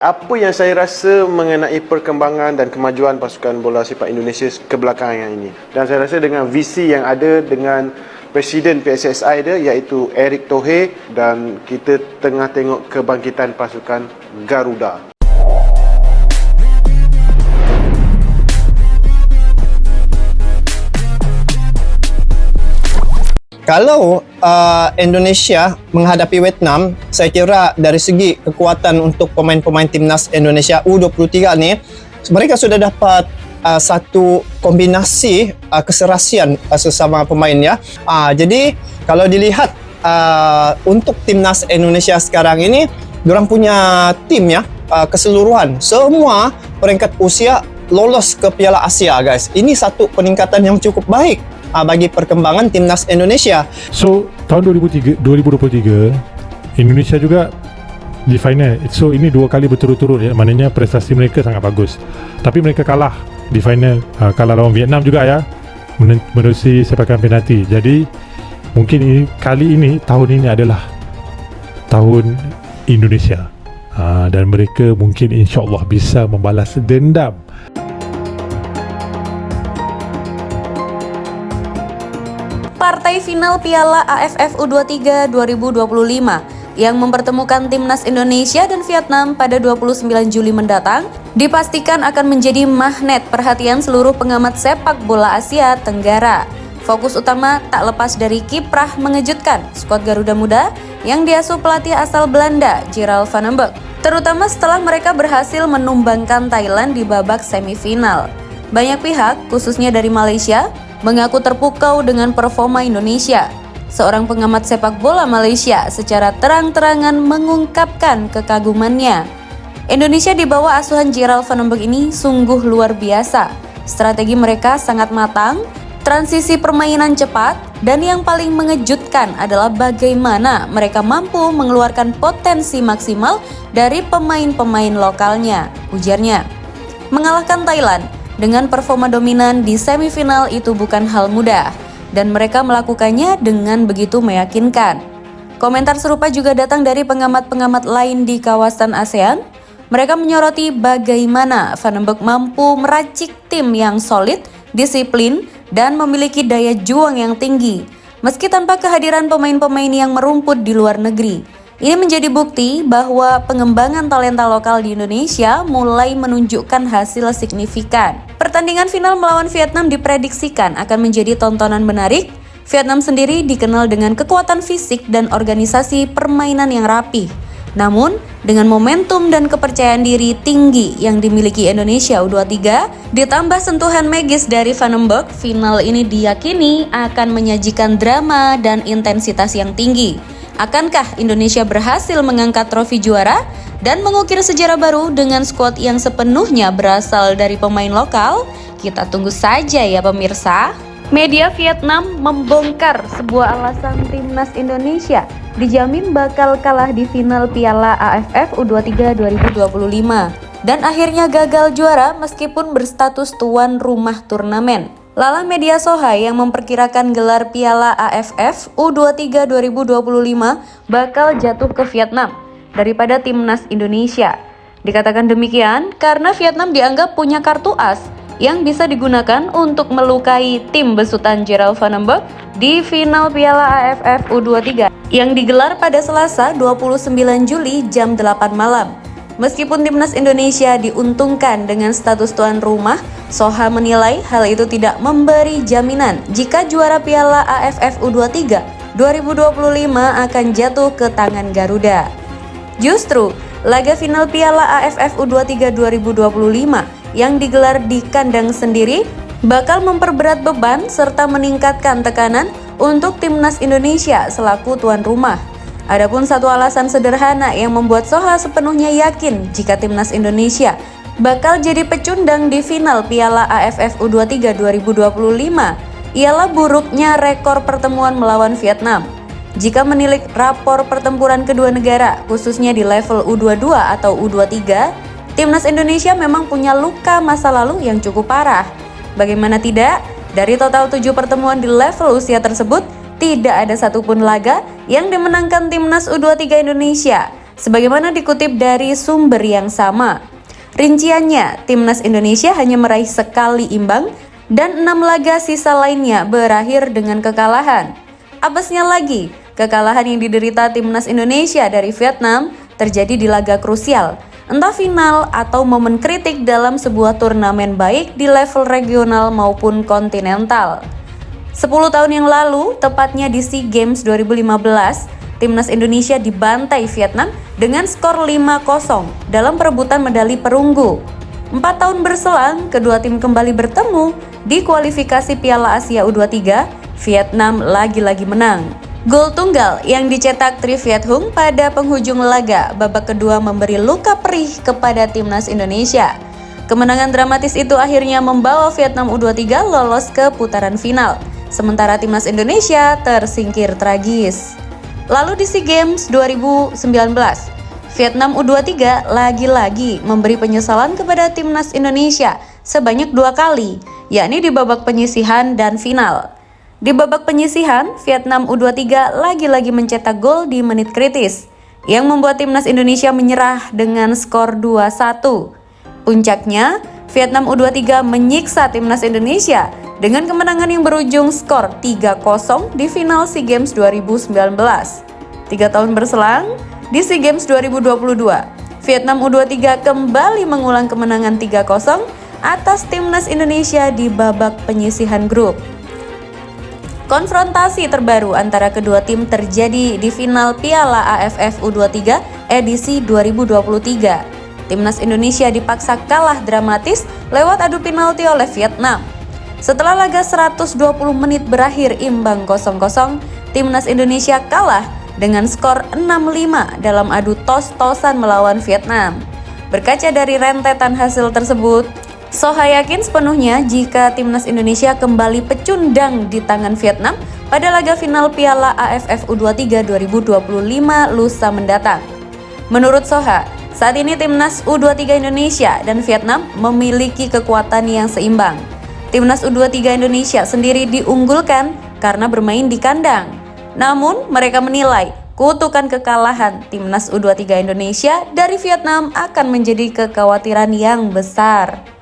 Apa yang saya rasa mengenai perkembangan dan kemajuan pasukan bola sepak Indonesia kebelakangan ini, dan saya rasa dengan visi yang ada dengan Presiden PSSI dia iaitu Erick Thohir, dan kita tengah tengok kebangkitan pasukan Garuda. Kalau Indonesia menghadapi Vietnam, saya kira dari segi kekuatan untuk pemain-pemain timnas Indonesia U23 ni, mereka sudah dapat satu kombinasi keserasian sesama pemain ya. Jadi kalau dilihat untuk timnas Indonesia sekarang ini, diorang punya tim ya keseluruhan semua peringkat usia lolos ke Piala Asia guys. Ini satu peningkatan yang cukup baik bagi perkembangan timnas Indonesia. So tahun 2023 Indonesia juga di final. So ini dua kali berturut-turut ya, maknanya prestasi mereka sangat bagus. Tapi mereka kalah di final, kalah lawan Vietnam juga ya, menerusi sepakan penalti. Jadi mungkin tahun ini adalah tahun Indonesia, dan mereka mungkin insyaAllah bisa membalas dendam. Partai final Piala AFF U23 2025 yang mempertemukan timnas Indonesia dan Vietnam pada 29 Juli mendatang dipastikan akan menjadi magnet perhatian seluruh pengamat sepak bola Asia Tenggara. Fokus utama tak lepas dari kiprah mengejutkan skuad Garuda Muda yang diasuh pelatih asal Belanda, Gerald van den Berg, terutama setelah mereka berhasil menumbangkan Thailand di babak semifinal. Banyak pihak, khususnya dari Malaysia, mengaku terpukau dengan performa Indonesia. Seorang pengamat sepak bola Malaysia secara terang-terangan mengungkapkan kekagumannya. Indonesia di bawah asuhan Gerald van den Berg ini sungguh luar biasa. Strategi mereka sangat matang, transisi permainan cepat, dan yang paling mengejutkan adalah bagaimana mereka mampu mengeluarkan potensi maksimal dari pemain-pemain lokalnya, ujarnya. Mengalahkan Thailand dengan performa dominan di semifinal itu bukan hal mudah, dan mereka melakukannya dengan begitu meyakinkan. Komentar serupa juga datang dari pengamat-pengamat lain di kawasan ASEAN. Mereka menyoroti bagaimana Van den Berg mampu meracik tim yang solid, disiplin, dan memiliki daya juang yang tinggi, meski tanpa kehadiran pemain-pemain yang merumput di luar negeri. Ini menjadi bukti bahwa pengembangan talenta lokal di Indonesia mulai menunjukkan hasil signifikan. Pertandingan final melawan Vietnam diprediksikan akan menjadi tontonan menarik. Vietnam sendiri dikenal dengan kekuatan fisik dan organisasi permainan yang rapi. Namun, dengan momentum dan kepercayaan diri tinggi yang dimiliki Indonesia U23, ditambah sentuhan magis dari Van den Berg, final ini diyakini akan menyajikan drama dan intensitas yang tinggi. Akankah Indonesia berhasil mengangkat trofi juara dan mengukir sejarah baru dengan skuad yang sepenuhnya berasal dari pemain lokal? Kita tunggu saja ya pemirsa. Media Vietnam membongkar sebuah alasan timnas Indonesia dijamin bakal kalah di final Piala AFF U23 2025 dan akhirnya gagal juara meskipun berstatus tuan rumah turnamen. Lalah media Soha yang memperkirakan gelar Piala AFF U23 2025 bakal jatuh ke Vietnam daripada timnas Indonesia. Dikatakan demikian karena Vietnam dianggap punya kartu as yang bisa digunakan untuk melukai tim besutan Gerald van den Berg di final Piala AFF U23 yang digelar pada Selasa 29 Juli jam 8 malam. Meskipun timnas Indonesia diuntungkan dengan status tuan rumah, Soha menilai hal itu tidak memberi jaminan jika juara Piala AFF U23 2025 akan jatuh ke tangan Garuda. Justru, laga final Piala AFF U23 2025 yang digelar di kandang sendiri bakal memperberat beban serta meningkatkan tekanan untuk timnas Indonesia selaku tuan rumah. Adapun satu alasan sederhana yang membuat Soha sepenuhnya yakin jika timnas Indonesia bakal jadi pecundang di final Piala AFF U23 2025 ialah buruknya rekor pertemuan melawan Vietnam. Jika menilik rapor pertempuran kedua negara, khususnya di level U22 atau U23, timnas Indonesia memang punya luka masa lalu yang cukup parah. Bagaimana tidak, dari total 7 pertemuan di level usia tersebut, tidak ada satupun laga yang dimenangkan timnas U23 Indonesia. Sebagaimana dikutip dari sumber yang sama, rinciannya timnas Indonesia hanya meraih sekali imbang dan 6 laga sisa lainnya berakhir dengan kekalahan. Apesnya lagi, kekalahan yang diderita timnas Indonesia dari Vietnam terjadi di laga krusial, entah final atau momen kritik dalam sebuah turnamen baik di level regional maupun kontinental. 10 tahun yang lalu, tepatnya di SEA Games 2015, timnas Indonesia dibantai Vietnam dengan skor 5-0 dalam perebutan medali perunggu. 4 tahun berselang, kedua tim kembali bertemu di kualifikasi Piala Asia U23, Vietnam lagi-lagi menang. Gol tunggal yang dicetak Tri Viet Hung pada penghujung laga babak kedua memberi luka perih kepada timnas Indonesia. Kemenangan dramatis itu akhirnya membawa Vietnam U23 lolos ke putaran final, sementara timnas Indonesia tersingkir tragis. Lalu di SEA Games 2019, Vietnam U23 lagi-lagi memberi penyesalan kepada timnas Indonesia sebanyak 2 kali, yakni di babak penyisihan dan final. Di babak penyisihan, Vietnam U23 lagi-lagi mencetak gol di menit kritis, yang membuat timnas Indonesia menyerah dengan skor 2-1. Puncaknya, Vietnam U23 menyiksa timnas Indonesia dengan kemenangan yang berujung skor 3-0 di final SEA Games 2019. 3 tahun berselang, di SEA Games 2022, Vietnam U23 kembali mengulang kemenangan 3-0 atas timnas Indonesia di babak penyisihan grup. Konfrontasi terbaru antara kedua tim terjadi di final Piala AFF U23 edisi 2023. Timnas Indonesia dipaksa kalah dramatis lewat adu penalti oleh Vietnam. Setelah laga 120 menit berakhir imbang 0-0, timnas Indonesia kalah dengan skor 6-5 dalam adu tos-tosan melawan Vietnam. Berkaca dari rentetan hasil tersebut, Soha yakin sepenuhnya jika timnas Indonesia kembali pecundang di tangan Vietnam pada laga final Piala AFF U23 2025 lusa mendatang. Menurut Soha, saat ini timnas U23 Indonesia dan Vietnam memiliki kekuatan yang seimbang. Timnas U23 Indonesia sendiri diunggulkan karena bermain di kandang. Namun, mereka menilai kutukan kekalahan timnas U23 Indonesia dari Vietnam akan menjadi kekhawatiran yang besar.